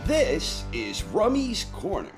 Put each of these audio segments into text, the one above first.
This is Rummy's Corner.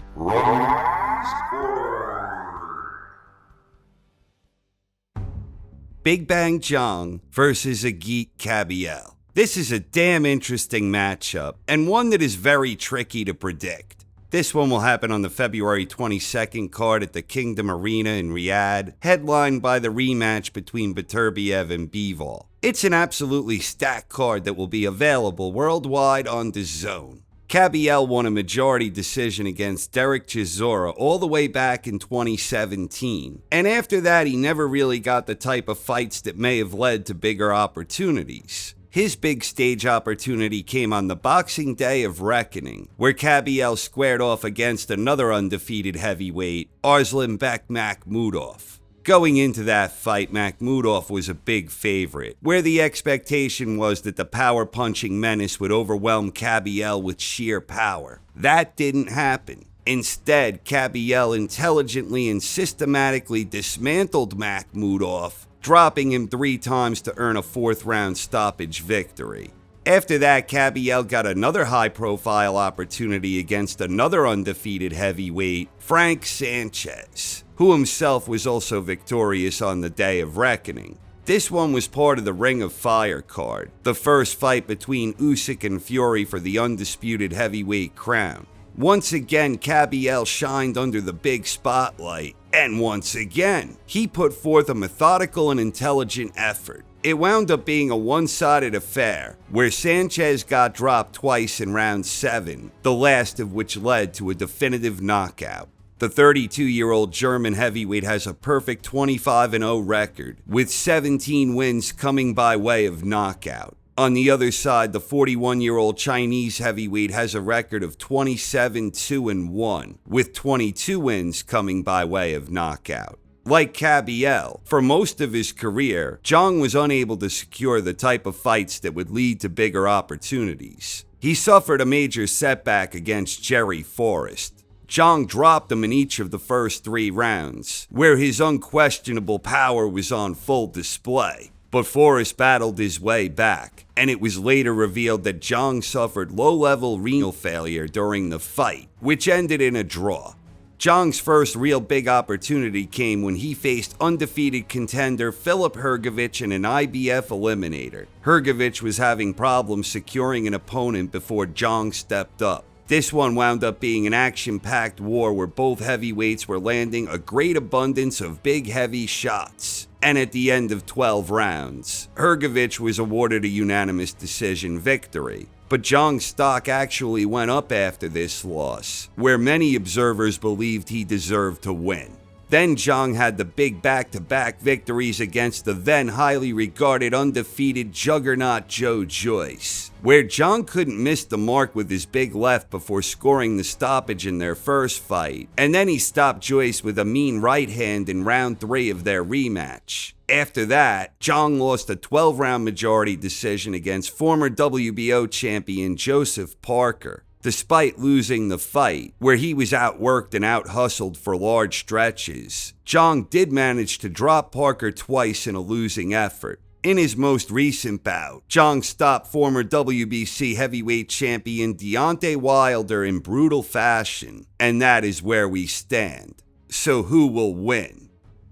Big Bang Zhang versus Agit Kabayel. This is a damn interesting matchup, and one that is very tricky to predict. This one will happen on the February 22nd card at the Kingdom Arena in Riyadh, headlined by the rematch between Beterviev and Bivol. It's an absolutely stacked card that will be available worldwide on DAZN. Kabayel won a majority decision against Derek Chisora all the way back in 2017, and after that he never really got the type of fights that may have led to bigger opportunities. His big stage opportunity came on the Boxing Day of Reckoning, where Kabayel squared off against another undefeated heavyweight, Arslanbek Makhmudov. Going into that fight, Makhmudov was a big favorite, where the expectation was that the power-punching menace would overwhelm Kabayel with sheer power. That didn't happen. Instead, Kabayel intelligently and systematically dismantled Makhmudov, dropping him 3 times to earn a 4th-round stoppage victory. After that, Kabayel got another high-profile opportunity against another undefeated heavyweight, Frank Sanchez, who himself was also victorious on the Day of Reckoning. This one was part of the Ring of Fire card, the first fight between Usyk and Fury for the undisputed heavyweight crown. Once again, Kabayel shined under the big spotlight, and once again, he put forth a methodical and intelligent effort. It wound up being a one-sided affair, where Sanchez got dropped twice in round 7, the last of which led to a definitive knockout. The 32-year-old German heavyweight has a perfect 25-0 record, with 17 wins coming by way of knockout. On the other side, the 41-year-old Chinese heavyweight has a record of 27-2-1, with 22 wins coming by way of knockout. Like Kabayel, for most of his career, Zhang was unable to secure the type of fights that would lead to bigger opportunities. He suffered a major setback against Jerry Forrest. Zhang dropped him in each of the first 3 rounds, where his unquestionable power was on full display. But Forrest battled his way back, and it was later revealed that Zhang suffered low-level renal failure during the fight, which ended in a draw. Zhang's first real big opportunity came when he faced undefeated contender Filip Hrgović in an IBF eliminator. Hrgović was having problems securing an opponent before Zhang stepped up. This one wound up being an action-packed war where both heavyweights were landing a great abundance of big heavy shots. And at the end of 12 rounds, Hrgović was awarded a unanimous decision victory. But Zhang's stock actually went up after this loss, where many observers believed he deserved to win. Then Zhang had the big back-to-back victories against the then highly regarded undefeated juggernaut Joe Joyce, where Zhang couldn't miss the mark with his big left before scoring the stoppage in their first fight, and then he stopped Joyce with a mean right hand in round 3 of their rematch. After that, Zhang lost a 12-round majority decision against former WBO champion Joseph Parker, despite losing the fight, where he was outworked and out-hustled for large stretches. Zhang did manage to drop Parker twice in a losing effort. In his most recent bout, Zhang stopped former WBC heavyweight champion Deontay Wilder in brutal fashion, and that is where we stand. So who will win?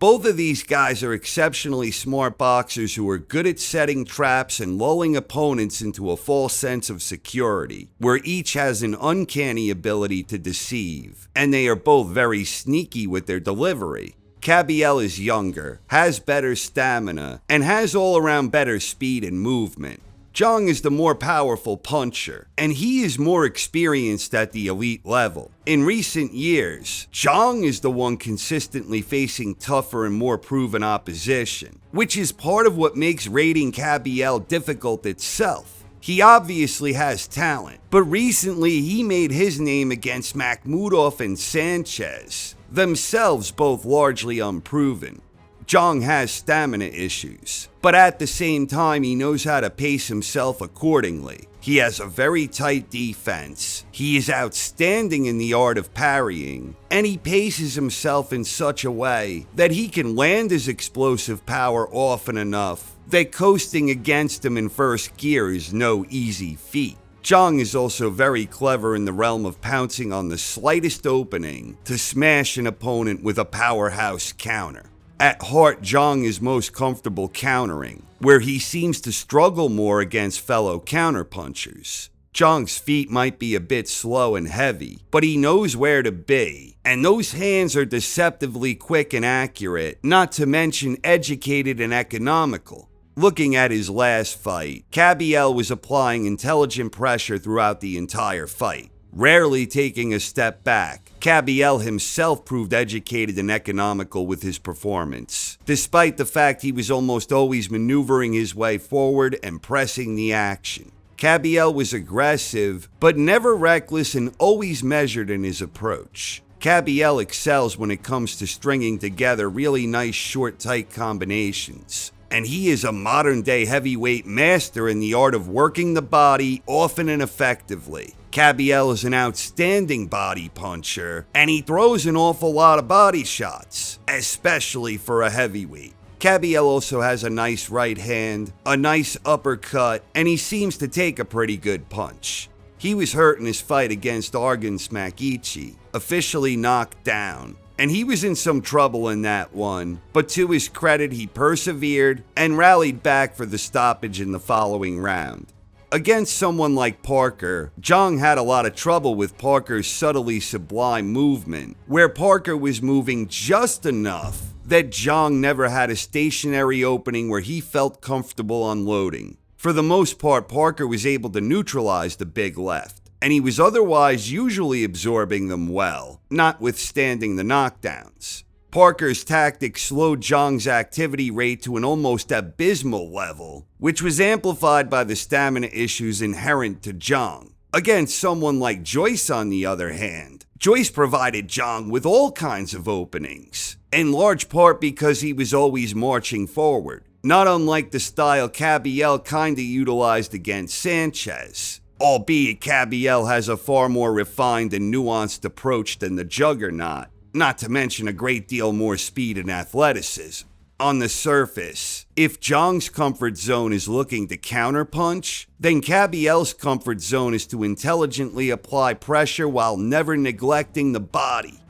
Both of these guys are exceptionally smart boxers who are good at setting traps and lulling opponents into a false sense of security, where each has an uncanny ability to deceive, and they are both very sneaky with their delivery. Kabayel is younger, has better stamina, and has all-around better speed and movement. Zhang is the more powerful puncher, and he is more experienced at the elite level. In recent years, Zhang is the one consistently facing tougher and more proven opposition, which is part of what makes rating Kabayel difficult itself. He obviously has talent, but recently he made his name against Makhmudov and Sanchez, themselves both largely unproven. Zhang has stamina issues, but at the same time he knows how to pace himself accordingly. He has a very tight defense, he is outstanding in the art of parrying, and he paces himself in such a way that he can land his explosive power often enough that coasting against him in first gear is no easy feat. Zhang is also very clever in the realm of pouncing on the slightest opening to smash an opponent with a powerhouse counter. At heart, Zhang is most comfortable countering, where he seems to struggle more against fellow counterpunchers. Zhang's feet might be a bit slow and heavy, but he knows where to be, and those hands are deceptively quick and accurate, not to mention educated and economical. Looking at his last fight, Kabayel was applying intelligent pressure throughout the entire fight, rarely taking a step back. Kabayel himself proved educated and economical with his performance, despite the fact he was almost always maneuvering his way forward and pressing the action. Kabayel was aggressive, but never reckless and always measured in his approach. Kabayel excels when it comes to stringing together really nice short, tight combinations. And he is a modern-day heavyweight master in the art of working the body often and effectively. Kabayel is an outstanding body puncher, and he throws an awful lot of body shots, especially for a heavyweight. Kabayel also has a nice right hand, a nice uppercut, and he seems to take a pretty good punch. He was hurt in his fight against Argan Smakichi, officially knocked down, and he was in some trouble in that one, but to his credit he persevered and rallied back for the stoppage in the following round. Against someone like Parker, Zhang had a lot of trouble with Parker's subtly sublime movement, where Parker was moving just enough that Zhang never had a stationary opening where he felt comfortable unloading. For the most part, Parker was able to neutralize the big left, and he was otherwise usually absorbing them well, notwithstanding the knockdowns. Parker's tactics slowed Zhang's activity rate to an almost abysmal level, which was amplified by the stamina issues inherent to Zhang. Against someone like Joyce, on the other hand, Joyce provided Zhang with all kinds of openings, in large part because he was always marching forward, not unlike the style Kabayel kinda utilized against Sanchez. Albeit Kabayel has a far more refined and nuanced approach than the Juggernaut, not to mention a great deal more speed and athleticism. On the surface, if Zhang's comfort zone is looking to counterpunch, then Kabayel's comfort zone is to intelligently apply pressure while never neglecting the body.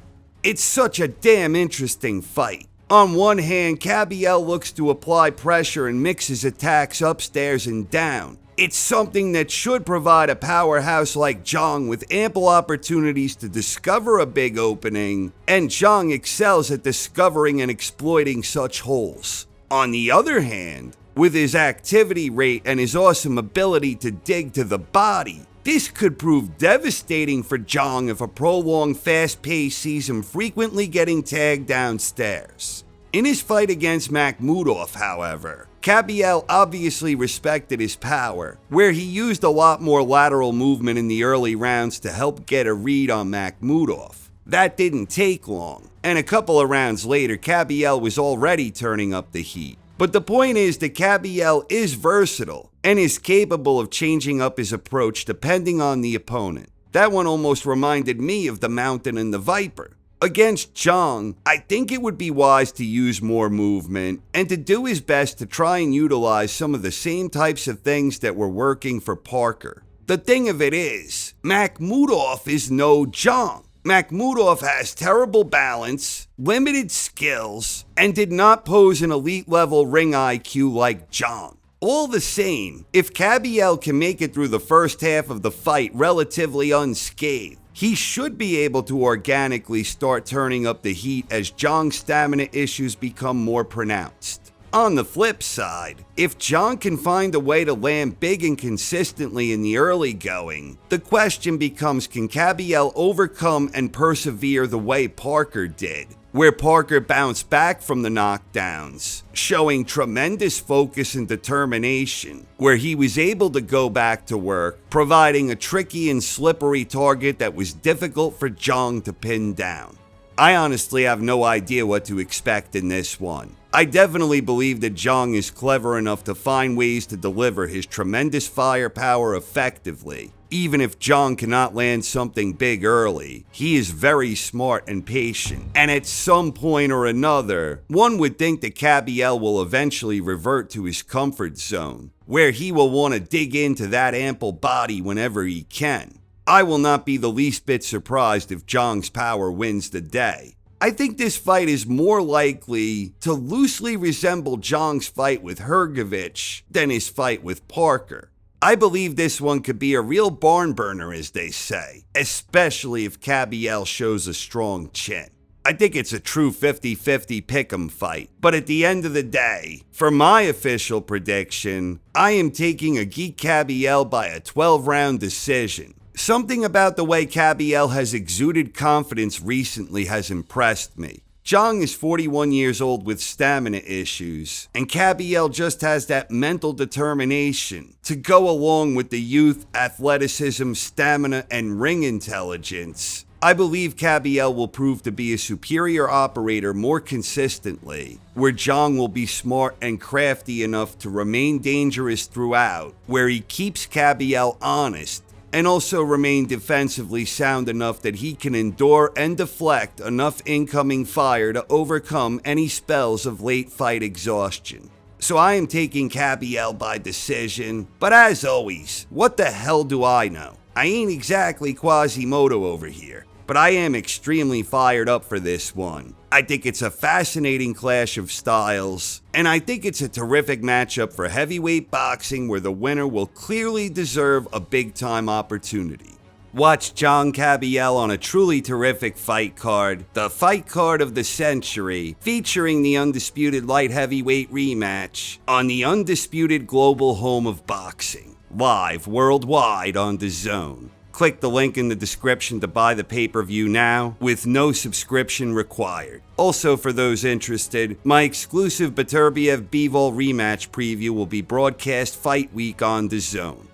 It's such a damn interesting fight. On one hand, Kabayel looks to apply pressure and mixes attacks upstairs and down. It's something that should provide a powerhouse like Zhang with ample opportunities to discover a big opening, and Zhang excels at discovering and exploiting such holes. On the other hand, with his activity rate and his awesome ability to dig to the body, this could prove devastating for Zhang if a prolonged fast-pace sees him frequently getting tagged downstairs. In his fight against Makhmudov, however, Kabayel obviously respected his power, where he used a lot more lateral movement in the early rounds to help get a read on Makhmudov. That didn't take long, and a couple of rounds later, Kabayel was already turning up the heat. But the point is that Kabayel is versatile and is capable of changing up his approach depending on the opponent. That one almost reminded me of the Mountain and the Viper. Against Zhang, I think it would be wise to use more movement and to do his best to try and utilize some of the same types of things that were working for Parker. The thing of it is, Makhmudov is no Zhang. Makhmudov has terrible balance, limited skills, and did not pose an elite-level ring IQ like Zhang. All the same, if Kabayel can make it through the first half of the fight relatively unscathed, he should be able to organically start turning up the heat as Zhang's stamina issues become more pronounced. On the flip side, if Zhang can find a way to land big and consistently in the early going, the question becomes, can Kabayel overcome and persevere the way Parker did, where Parker bounced back from the knockdowns, showing tremendous focus and determination, where he was able to go back to work, providing a tricky and slippery target that was difficult for Zhang to pin down. I honestly have no idea what to expect in this one. I definitely believe that Zhang is clever enough to find ways to deliver his tremendous firepower effectively. Even if Zhang cannot land something big early, he is very smart and patient. And at some point or another, one would think that Kabayel will eventually revert to his comfort zone, where he will want to dig into that ample body whenever he can. I will not be the least bit surprised if Zhang's power wins the day. I think this fight is more likely to loosely resemble Zhang's fight with Hrgovic than his fight with Parker. I believe this one could be a real barn burner, as they say, especially if Kabayel shows a strong chin. I think it's a true 50-50 pick'em fight, but at the end of the day, for my official prediction, I am taking Agit Kabayel by a 12-round decision. Something about the way Kabayel has exuded confidence recently has impressed me. Zhang is 41 years old with stamina issues, and Kabayel just has that mental determination to go along with the youth, athleticism, stamina, and ring intelligence. I believe Kabayel will prove to be a superior operator more consistently, where Zhang will be smart and crafty enough to remain dangerous throughout, where he keeps Kabayel honest, and also remain defensively sound enough that he can endure and deflect enough incoming fire to overcome any spells of late fight exhaustion. So I am taking Kabayel by decision, but as always, what the hell do I know? I ain't exactly Quasimodo over here, but I am extremely fired up for this one. I think it's a fascinating clash of styles, and I think it's a terrific matchup for heavyweight boxing where the winner will clearly deserve a big-time opportunity. Watch Zhang Kabayel on a truly terrific fight card, the fight card of the century, featuring the undisputed light heavyweight rematch on the undisputed global home of boxing, live worldwide on DAZN. Click the link in the description to buy the pay-per-view now, with no subscription required. Also, for those interested, my exclusive Beterviev Bivol rematch preview will be broadcast fight week on DAZN.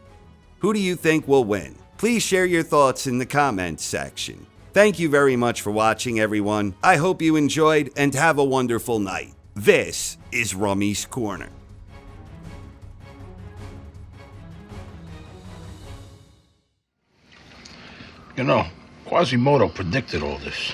Who do you think will win? Please share your thoughts in the comments section. Thank you very much for watching, everyone. I hope you enjoyed and have a wonderful night. This is Rummy's Corner. You know, Quasimodo predicted all this.